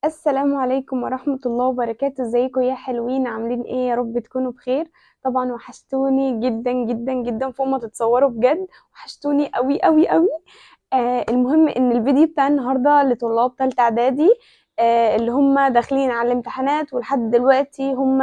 السلام عليكم ورحمة الله وبركاته. ازيكم يا حلوين؟ عاملين ايه؟ يا رب تكونوا بخير. طبعا وحشتوني جدا جدا جدا فوق ما تتصوروا، بجد وحشتوني قوي قوي قوي. المهم ان الفيديو بتاع النهارده لطلاب تالتة اعدادي، اللي هم داخلين على الامتحانات ولحد دلوقتي هم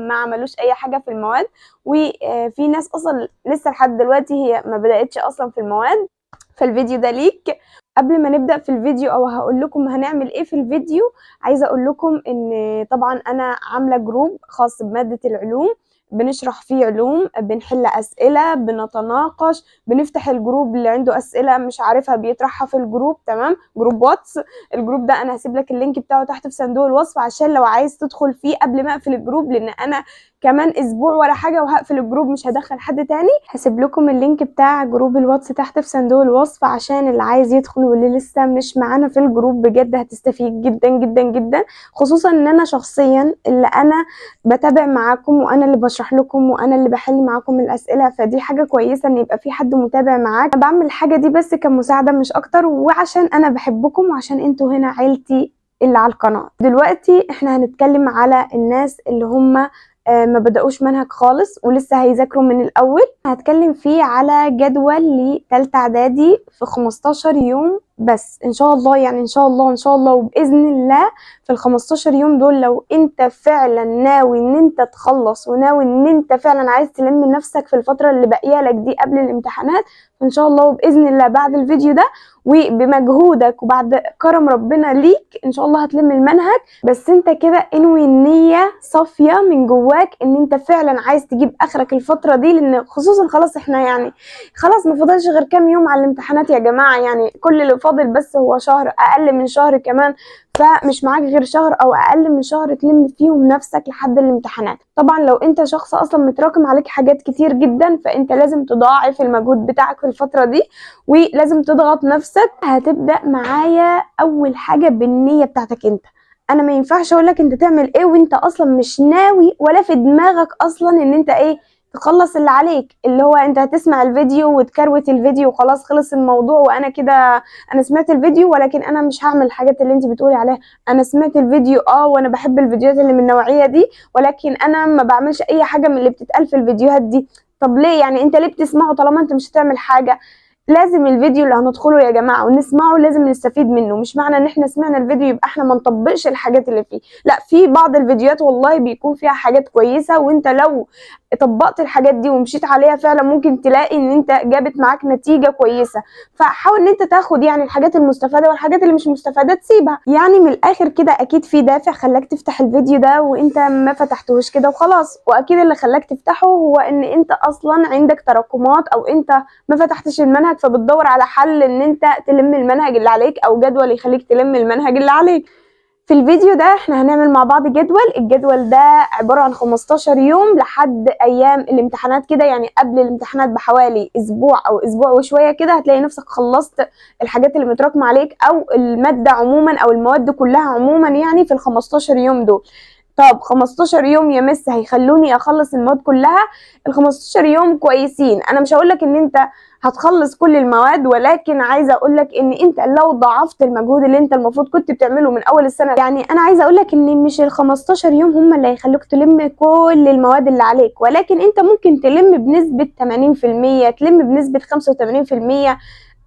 ما عملوش اي حاجة في المواد، وفي ناس اصلا لسه لحد دلوقتي هي ما بدأتش اصلا في المواد. فالفيديو ده ليك. قبل ما نبدأ في الفيديو او هقول لكم هنعمل ايه في الفيديو، عايزة اقول لكم ان طبعا انا عاملة جروب خاص بمادة العلوم، بنشرح فيه علوم، بنحل اسئلة، بنتناقش، بنفتح الجروب اللي عنده اسئلة مش عارفها بيطرحها في الجروب. تمام؟ جروب واتس. الجروب ده انا هسيب لك اللينك بتاعه تحت في صندوق الوصف عشان لو عايز تدخل فيه قبل ما اقفل الجروب، لان انا كمان اسبوع ولا حاجة وهقفل الجروب، مش هدخل حد تاني. هسيب لكم اللينك بتاع جروب الواتس تحت في صندوق الوصف عشان اللي عايز يدخل واللي لسه مش معانا في الجروب، بجد هتستفيد جدا جدا جدا. خصوصا ان انا شخصيا اللي انا بتابع معاكم وانا اللي بشرح لكم وانا اللي بحل معاكم الاسئله، فدي حاجه كويسه ان يبقى في حد متابع معاك. انا بعمل الحاجه دي بس كمساعده مش اكتر، وعشان انا بحبكم وعشان انتوا هنا عيلتي اللي على القناه. دلوقتي احنا هنتكلم على الناس اللي هم ما بدأوش منهج خالص ولسه هيذاكروا من الأول. هتكلم فيه على جدول لتالتة إعدادي في 15 يوم بس إن شاء الله، يعني إن شاء الله إن شاء الله وبإذن الله. في ال 15 يوم دول لو أنت فعلا ناوي إن أنت تخلص وناوي إن أنت فعلا عايز تلم نفسك في الفترة اللي باقية لك دي قبل الامتحانات، فإن شاء الله وبإذن الله بعد الفيديو ده وبمجهودك وبعد كرم ربنا ليك إن شاء الله هتلم المنهج. بس أنت كده انوي النية صافية من جواك ان انت فعلا عايز تجيب اخرك الفترة دي، لان خصوصا خلاص احنا يعني خلاص ما فاضلش غير كام يوم على الامتحانات يا جماعة، يعني كل اللي فاضل بس هو شهر، اقل من شهر كمان. فمش معاك غير شهر او اقل من شهر تلم فيهم نفسك لحد الامتحانات. طبعا لو انت شخص اصلا متراكم عليك حاجات كتير جدا فانت لازم تضاعف المجهود بتاعك في الفترة دي ولازم تضغط نفسك. هتبدأ معايا اول حاجة بالنية بتاعتك انت. انا ما ينفعش اقول لك انت تعمل ايه وانت اصلا مش ناوي ولا في دماغك اصلا ان انت ايه تخلص اللي عليك، اللي هو انت هتسمع الفيديو وتكروت الفيديو وخلاص خلص الموضوع. وانا كده انا سمعت الفيديو ولكن انا مش هعمل الحاجات اللي انت بتقولي عليها. انا سمعت الفيديو وانا بحب الفيديوهات اللي من النوعية دي، ولكن انا ما بعملش اي حاجة من اللي بتتقال في الفيديوهات دي. طب ليه؟ يعني انت ليه بتسمعه طالما انت مش هتعمل حاجة؟ لازم الفيديو اللي هندخله يا جماعه ونسمعه لازم نستفيد منه. مش معنى ان احنا سمعنا الفيديو يبقى احنا ما نطبقش الحاجات اللي فيه، لا، في بعض الفيديوهات والله بيكون فيها حاجات كويسه، وانت لو طبقت الحاجات دي ومشيت عليها فعلا ممكن تلاقي ان انت جابت معاك نتيجه كويسه. فحاول ان انت تاخد يعني الحاجات المستفاده والحاجات اللي مش مستفاده تسيبها. يعني من الاخر كده اكيد في دافع خلاك تفتح الفيديو ده وانت ما فتحتهوش كده وخلاص، واكيد اللي خلاك تفتحه هو ان انت اصلا عندك تراكمات او انت ما فتحتش المنهج، فبتدور على حل ان انت تلم المنهج اللي عليك او جدول يخليك تلم المنهج اللي عليك. في الفيديو ده احنا هنعمل مع بعض جدول. الجدول ده عبارة عن 15 يوم لحد ايام الامتحانات كده، يعني قبل الامتحانات بحوالي اسبوع او اسبوع وشوية كده هتلاقي نفسك خلصت الحاجات اللي متراكمة عليك او المادة عموما او المواد كلها عموما يعني في ال 15 يوم دول. طب 15 يوم يا مس هيخلوني اخلص المواد كلها؟ ال 15 يوم كويسين. انا مش هقولك ان انت هتخلص كل المواد، ولكن عايزه اقولك ان انت لو ضاعفت المجهود اللي انت المفروض كنت بتعمله من اول السنه، يعني انا عايزه اقولك ان مش ال 15 يوم هم اللي هيخلوك تلم كل المواد اللي عليك، ولكن انت ممكن تلم بنسبه 80%، تلم بنسبه 85%.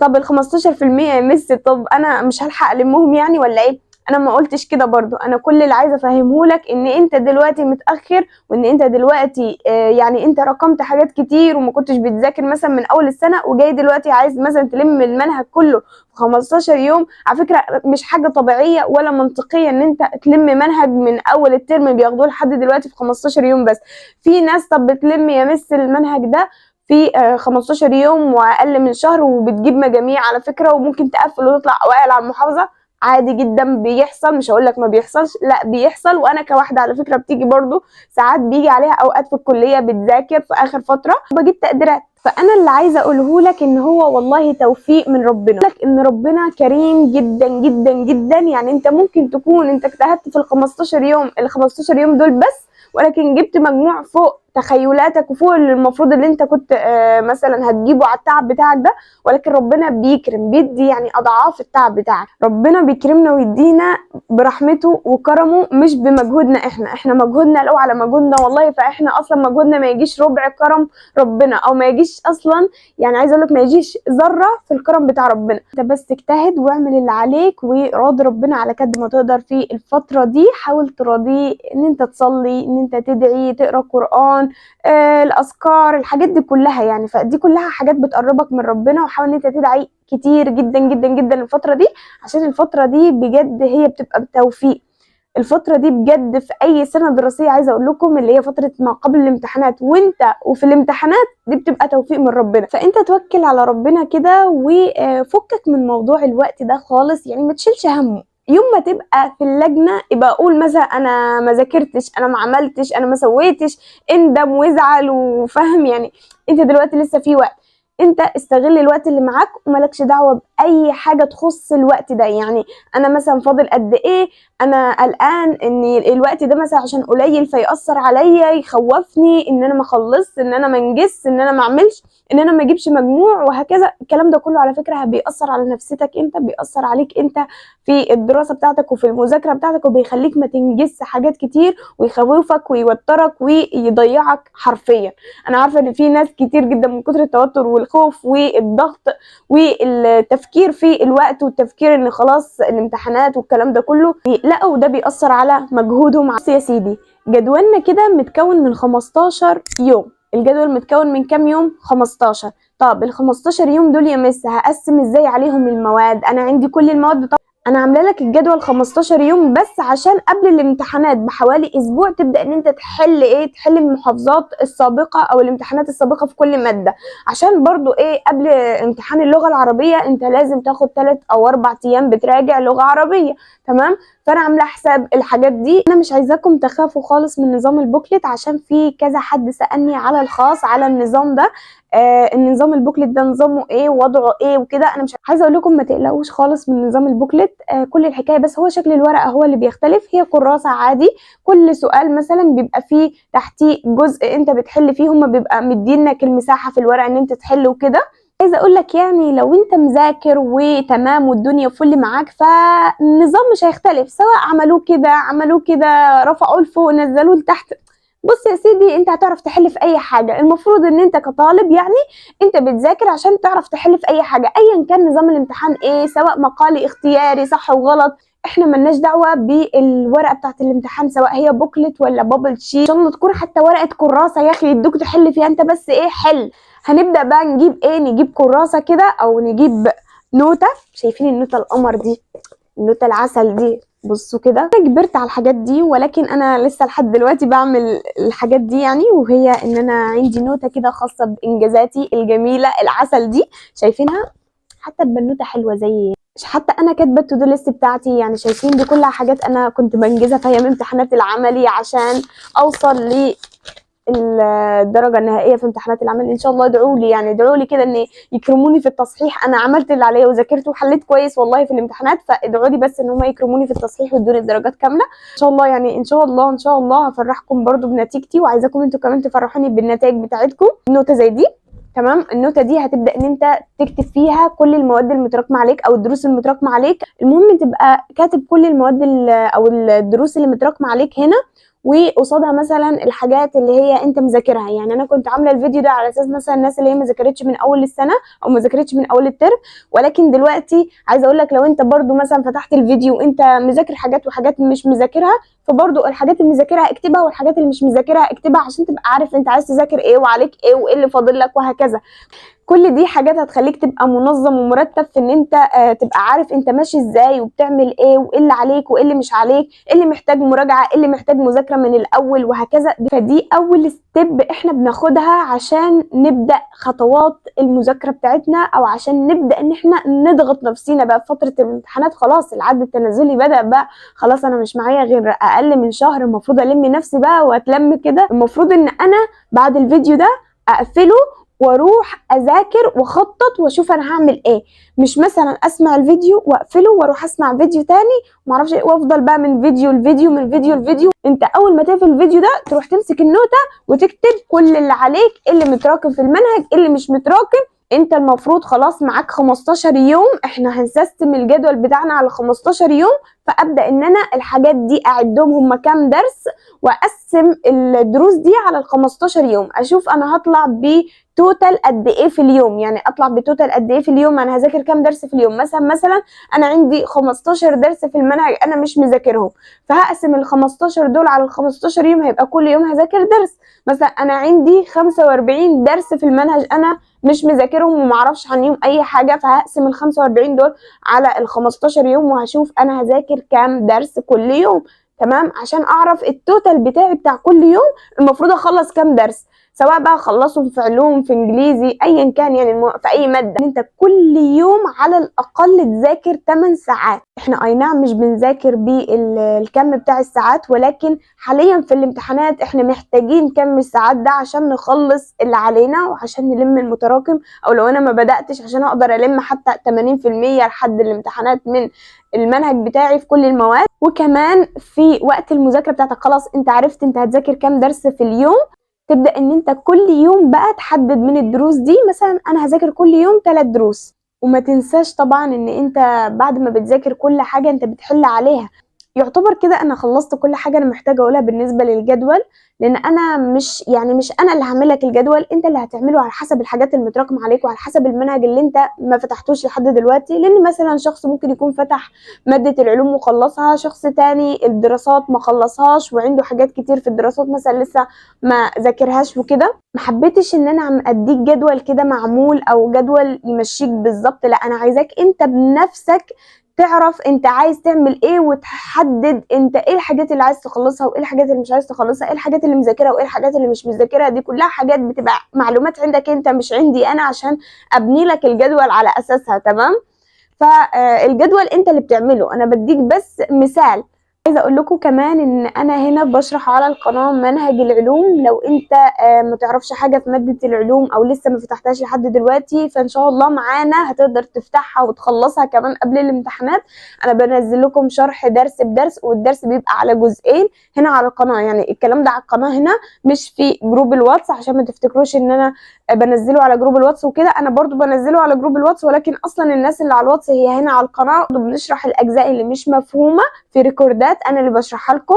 طب ال 15% يا مس، طب انا مش هلحق المهم يعني ولا ايه؟ انا ما قلتش كده برضو. انا كل اللي عايزه افهمه لك ان انت دلوقتي متاخر، وان انت دلوقتي يعني انت رقمت حاجات كتير وما كنتش بتذاكر مثلا من اول السنه، وجاي دلوقتي عايز مثلا تلم المنهج كله في 15 يوم. على فكره مش حاجه طبيعيه ولا منطقيه ان انت تلم منهج من اول الترم بياخدوه لحد دلوقتي في 15 يوم بس. في ناس طب بتلم يا مس المنهج ده في 15 يوم واقل من شهر وبتجيب مجاميع على فكره، وممكن تقفل وتطلع اوائل على المحافظه. عادي جدا بيحصل، مش هقول لك ما بيحصلش، لا بيحصل. وانا كواحده على فكره بتيجي برضو ساعات بيجي عليها اوقات في الكليه بتذاكر في اخر فتره وبجيب تقديرات. فانا اللي عايزه اقوله لك ان هو والله توفيق من ربنا، لك ان ربنا كريم جدا جدا جدا. يعني انت ممكن تكون انت اجتهدت في ال 15 يوم دول بس، ولكن جبت مجموع فوق تخيلاتك وفوق المفروض اللي انت كنت مثلا هتجيبه على التعب بتاعك ده. ولكن ربنا بيكرم، بيدي يعني اضعاف التعب بتاعك. ربنا بيكرمنا ويدينا برحمته وكرمه، مش بمجهودنا احنا مجهودنا لو على مجهودنا والله، فاحنا اصلا مجهودنا ما يجيش ربع كرم ربنا، او ما يجيش اصلا، يعني عايزه اقول لك ما يجيش ذره في الكرم بتاع ربنا. انت بس اجتهد واعمل اللي عليك وراضي ربنا على قد ما تقدر في الفتره دي. حاول تراضيه ان انت تصلي، ان انت تدعي، تقرا قران، الاذكار، الحاجات دي كلها يعني. فدي كلها حاجات بتقربك من ربنا. وحاول ان انت تدعي كتير جدا جدا جدا الفتره دي، عشان الفتره دي بجد هي بتبقى بتوفيق. الفترة دي بجد في أي سنة دراسية عايزة أقول لكم اللي هي فترة ما قبل الامتحانات وأنت وفي الامتحانات، دي بتبقى توفيق من ربنا. فأنت توكل على ربنا كده وفكك من موضوع الوقت ده خالص، يعني ما تشيلش همه. يوم ما تبقى في اللجنة يبقى أقول مثلا أنا ما ذاكرتش، أنا ما عملتش، أنا ما سويتش، اندم وازعل وفهم. يعني أنت دلوقتي لسه في وقت، انت استغل الوقت اللي معاك وملكش دعوة بأي حاجة تخص الوقت ده. يعني أنا مثلا فاضل قد إيه، انا قلقان ان الوقت ده مثلا عشان قليل فيأثر عليا، يخوفني ان انا ما اخلصش، ان انا ما انجزش، ان انا ما اعملش، ان انا ما اجيبش مجموع، وهكذا. الكلام ده كله على فكره بيأثر على نفسيتك انت، بيأثر عليك انت في الدراسه بتاعتك وفي المذاكره بتاعتك، وبيخليك ما تنجزش حاجات كتير، ويخوفك ويوترك ويضيعك حرفيا. انا عارفه ان في ناس كتير جدا من كتر التوتر والخوف والضغط والتفكير في الوقت والتفكير ان خلاص الامتحانات والكلام ده كله، لا وده بيأثر على مجهودهم. يا سيدي جدولنا كده متكون من 15 يوم. الجدول متكون من كام يوم؟ 15. طب ال 15 يوم دول يا مس هقسم ازاي عليهم المواد؟ انا عندي كل المواد. طب انا عامله لك الجدول 15 يوم بس عشان قبل الامتحانات بحوالي اسبوع تبدا ان انت تحل تحل المحافظات السابقه او الامتحانات السابقه في كل ماده. عشان برضو قبل امتحان اللغه العربيه انت لازم تاخد 3 أو 4 ايام بتراجع لغه عربيه، تمام؟ فانا عامله حساب الحاجات دي. انا مش عايزاكم تخافوا خالص من نظام البوكلت، عشان في كذا حد سألني على الخاص على النظام ده، النظام البوكلت ده نظامه ايه ووضعه ايه وكده. انا مش عايزه اقول لكم ما تقلقوش خالص من نظام البوكلت. كل الحكايه بس هو شكل الورقه هو اللي بيختلف. هي كراسه عادي، كل سؤال مثلا بيبقى فيه تحتيه جزء انت بتحل فيه، هما بيبقى مدينك المساحه في الورقه ان انت تحل وكده. عايزه اقول لك يعني لو انت مذاكر وتمام والدنيا فل معاك فالنظام مش هيختلف، سواء عملوه كده رفعوه لفوق نزلوه لتحت. بص يا سيدي انت هتعرف تحل في اي حاجه. المفروض ان انت كطالب يعني انت بتذاكر عشان تعرف تحل في اي حاجه ايا كان نظام الامتحان ايه، سواء مقالي اختياري صح وغلط. احنا ملناش دعوه بالورقه بتاعه الامتحان سواء هي بوكلت ولا بابل شيت، ان شاء الله تكون حتى ورقه كراسه يا اخي يدوك تحل فيها، انت بس حل. هنبدا بقى نجيب نجيب كراسه كده او نجيب نوته. شايفين النوته القمر دي، النوته العسل دي؟ بصوا كده انا كبرت على الحاجات دي، ولكن انا لسه لحد دلوقتي بعمل الحاجات دي يعني. وهي ان انا عندي نوته كده خاصه بانجازاتي الجميله العسل دي، شايفينها؟ حتى البنوته حلوه زي حتى انا كاتبه التو دو ليست بتاعتي. يعني شايفين دي كلها حاجات انا كنت بنجزها في ايام امتحانات العملي عشان اوصل الدرجه النهائيه في امتحانات العمل. ان شاء الله ادعوا لي، يعني ادعوا لي كده ان يكرموني في التصحيح. انا عملت اللي عليا وذاكرت وحليت كويس والله في الامتحانات، فادعوا لي بس ان هم يكرموني في التصحيح ويدوني الدرجات كامله ان شاء الله. يعني ان شاء الله ان شاء الله هفرحكم برضو بنتيجتي، وعايزاكم انتوا كمان تفرحوني بالنتائج بتاعتكم. النوته زي دي تمام. النوته دي هتبدا ان انت تكتب فيها كل المواد المتراكمه عليك او الدروس المتراكمه عليك. المهم تبقى كاتب كل المواد او الدروس اللي متراكمه عليك هنا، وقصادها مثلا الحاجات اللي هي انت مذاكرها. يعني انا كنت عامله الفيديو ده على اساس مثلا الناس اللي هي ما ذاكرتش من اول السنه او ما ذاكرتش من اول الترم. ولكن دلوقتي عايزه اقول لك لو انت برضو مثلا فتحت الفيديو وانت مذاكر حاجات وحاجات مش مذاكرها، فبرضو الحاجات اللي مذاكرها اكتبها والحاجات اللي مش مذاكرها اكتبها، عشان تبقى عارف انت عايز تذاكر ايه وعليك ايه وايه اللي فاضل لك وهكذا. كل دي حاجات هتخليك تبقى منظم ومرتب في ان انت تبقى عارف انت ماشي ازاي وبتعمل ايه وايه اللي عليك وايه اللي مش عليك، ايه اللي محتاج مراجعه، ايه اللي محتاج مذاكره من الاول وهكذا. فدي اول ستيب احنا بناخدها عشان نبدا خطوات المذاكره بتاعتنا، او عشان نبدا ان احنا نضغط نفسينا بقى في فتره الامتحانات. خلاص العد التنازلي بدا بقى، خلاص انا مش معايا غير اقل من شهر، المفروض الم نفسي بقى واتلم كده. المفروض ان انا بعد الفيديو ده اقفله واروح اذاكر واخطط واشوف انا هعمل ايه، مش مثلا اسمع الفيديو واقفله واروح اسمع فيديو تاني ومعرفش ايه وافضل بقى من فيديو لفيديو من فيديو لفيديو. انت اول ما تقفل الفيديو ده تروح تمسك النوتة وتكتب كل اللي عليك، اللي متراكم في المنهج، اللي مش متراكم. انت المفروض خلاص معاك 15 يوم، احنا هنسيستم الجدول بتاعنا على 15 يوم، فابدا ان انا الحاجات دي اعدهم هم كام درس، واقسم الدروس دي على ال 15 يوم، اشوف انا هطلع بتوتال قد ايه في اليوم، يعني اطلع بتوتال قد ايه في اليوم، انا هذاكر كام درس في اليوم. مثلا انا عندي 15 درس في المنهج انا مش مذاكرهم، فهقسم ال 15 دول على ال 15 يوم، هيبقى كل يوم هذاكر درس. مثلا انا عندي 45 درس في المنهج انا مش مذاكرهم ومعرفش عنهم اي حاجه، فهقسم ال 45 دول على ال 15 يوم وهشوف انا هذاكر كام درس كل يوم. تمام، عشان اعرف التوتال بتاعي بتاع كل يوم المفروض اخلص كام درس، سواء بقى اخلصهم في علوم، في انجليزي، ايا كان، يعني في اي ماده. انت كل يوم على الاقل تذاكر 8 ساعات. احنا اي نعم مش بنذاكر بالكم بتاع الساعات، ولكن حاليا في الامتحانات احنا محتاجين كم الساعات ده عشان نخلص اللي علينا وعشان نلم المتراكم، او لو انا ما بداتش عشان اقدر الم حتى 80% لحد الامتحانات من المنهج بتاعي في كل المواد. وكمان في وقت المذاكره بتاعتك خلاص انت عرفت انت هتذاكر كام درس في اليوم، تبدا ان انت كل يوم بقى تحدد من الدروس دي، مثلا انا هذاكر كل يوم 3 دروس. وما تنساش طبعا ان انت بعد ما بتذاكر كل حاجه انت بتحل عليها. يعتبر كده انا خلصت كل حاجه انا محتاجه اقولها بالنسبه للجدول، لان انا مش انا اللي هعمل لك الجدول، انت اللي هتعمله على حسب الحاجات المتراكمه عليك وعلى حسب المنهج اللي انت ما فتحتوش لحد دلوقتي. لان مثلا شخص ممكن يكون فتح ماده العلوم وخلصها، شخص تاني الدراسات ما خلصهاش وعنده حاجات كتير في الدراسات مثلا لسه ما ذاكرهاش وكده. ما حبيتش ان انا اديك جدول كده معمول او جدول يمشيك بالظبط، لا انا عايزاك انت بنفسك تعرف انت عايز تعمل ايه، وتحدد انت ايه الحاجات اللي عايز تخلصها وايه الحاجات اللي مش عايز تخلصها، ايه الحاجات اللي مذاكرها وايه الحاجات اللي مش مذاكرها. دي كلها حاجات بتبقى معلومات عندك انت مش عندي انا، عشان ابني لك الجدول على اساسها. تمام، فالجدول انت اللي بتعمله، انا بديك بس مثال. عايزه اقول لكم كمان ان انا هنا بشرح على القناه منهج العلوم. لو انت ما تعرفش حاجه في ماده العلوم او لسه ما فتحتهاش لحد دلوقتي، فان شاء الله معانا هتقدر تفتحها وتخلصها كمان قبل الامتحانات. انا بنزل لكم شرح درس بدرس، والدرس بيبقى على جزئين هنا على القناه، يعني الكلام ده على القناه هنا مش في جروب الواتس، عشان ما تفتكروش ان انا بنزله على جروب الواتس وكده. انا برضو بنزله على جروب الواتس، ولكن اصلا الناس اللي على الواتس هي هنا على القناه، بنشرح الاجزاء اللي مش مفهومه في ريكوردات انا اللي بشرحها لكم.